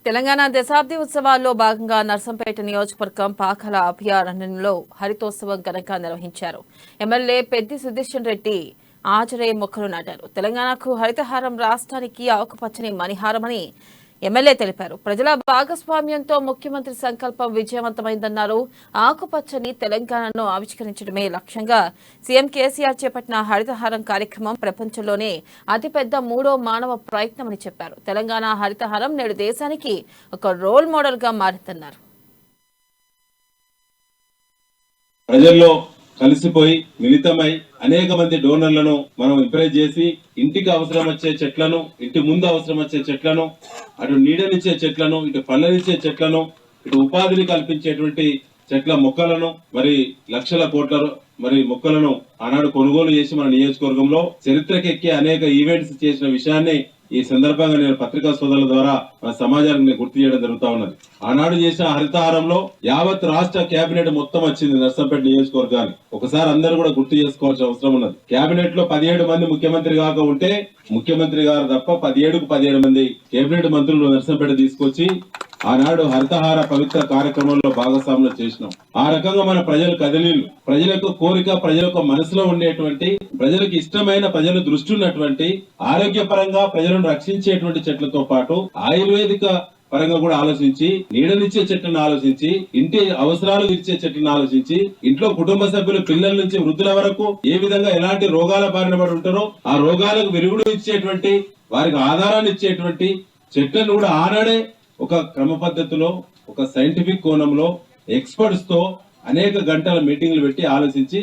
తెలంగాణ దశాబ్ది ఉత్సవాల్లో భాగంగా నర్సంపేట నియోజకవర్గం పాకాల అభయారణ్యంలో హరితోత్సవం ఘనంగా నిర్వహించారు. ఎమ్మెల్యే పెద్ది సుదర్శన్ రెడ్డి ఆచరే మొక్కలు నాటారు. తెలంగాణకు హరితహారం రాష్ట్రానికి ఆకుపచ్చని మణిహారమని ఎమ్మెల్యే తెలిపారు. ప్రజల భాగస్వామ్యంతో ముఖ్యమంత్రి సంకల్పం విజయవంతమైందన్నారు. ఆకుపచ్చని తెలంగాణను ఆవిష్కరించడమే లక్ష్యంగా సీఎం కేసీఆర్ చేపట్టిన హరితహారం కార్యక్రమం ప్రపంచంలోనే అతిపెద్ద మూడో మానవ ప్రయత్నమని చెప్పారు. తెలంగాణ హరితహారం నేడు దేశానికి ఒక రోల్ మోడల్ గా మారిందన్నారు. ప్రజల్లో కలిసిపోయి మిళితమై అనేక మంది డోనర్లను మనం ఎంకరేజ్ చేసి ఇంటికి అవసరం వచ్చే చెట్లను, ఇంటి ముందు అవసరం వచ్చే చెట్లను, అటు నీడనిచ్చే చెట్లను, ఇటు పళ్ళనిచ్చే చెట్లను, ఇటు ఉపాధిని కల్పించేటువంటి చెట్ల మొక్కలను మరి లక్షల కోట్ల మరి మొక్కలను ఆనాడు కొనుగోలు చేసి మన నియోజకవర్గంలో చరిత్రకెక్కి అనేక ఈవెంట్స్ చేసిన విషయాన్ని ఈ సందర్భంగా నేను పత్రికా సోదరుల ద్వారా మన సమాజానికి గుర్తు చేయడం జరుగుతా ఉన్నది. ఆనాడు చేసిన హరితహారంలో యావత్ రాష్ట్ర కేబినెట్ మొత్తం వచ్చింది నర్సంపేట నియోజకవర్గానికి. ఒకసారి అందరూ కూడా గుర్తు చేసుకోవాల్సిన అవసరం ఉన్నది. కేబినెట్ లో 17 మంది ముఖ్యమంత్రి కాక ఉంటే ముఖ్యమంత్రి గారు తప్ప 17 మంది కేబినెట్ మంత్రులు నర్సంపేట తీసుకొచ్చి ఆనాడు హరితహార పవిత్ర కార్యక్రమంలో భాగస్వాములు చేసినాం. ఆ రకంగా మన ప్రజలు కదిలీలు, ప్రజలకు కోరిక, ప్రజలకు మనసులో ఉండేటువంటి, ప్రజలకు ఇష్టమైన, ప్రజల దృష్టి ఉన్నటువంటి, ఆరోగ్యపరంగా ప్రజలను రక్షించేటువంటి చెట్లతో పాటు ఆయుర్వేదిక పరంగా కూడా ఆలోచించి, నీడనిచ్చే చెట్లను ఆలోచించి, ఇంటి అవసరాలు తీర్చే చెట్లను ఆలోచించి, ఇంట్లో కుటుంబ సభ్యులు పిల్లల నుంచి వృద్ధుల వరకు ఏ విధంగా ఎలాంటి రోగాల బారిన పడి ఉంటారో ఆ రోగాలకు విరుగుడు ఇచ్చేటువంటి, వారికి ఆధారాన్ని ఇచ్చేటువంటి చెట్లను కూడా ఆనాడే ఒక క్రమ పద్ధతిలో, ఒక సైంటిఫిక్ కోణంలో ఎక్స్పర్ట్స్ తో అనేక గంటల మీటింగ్లు పెట్టి ఆలోచించి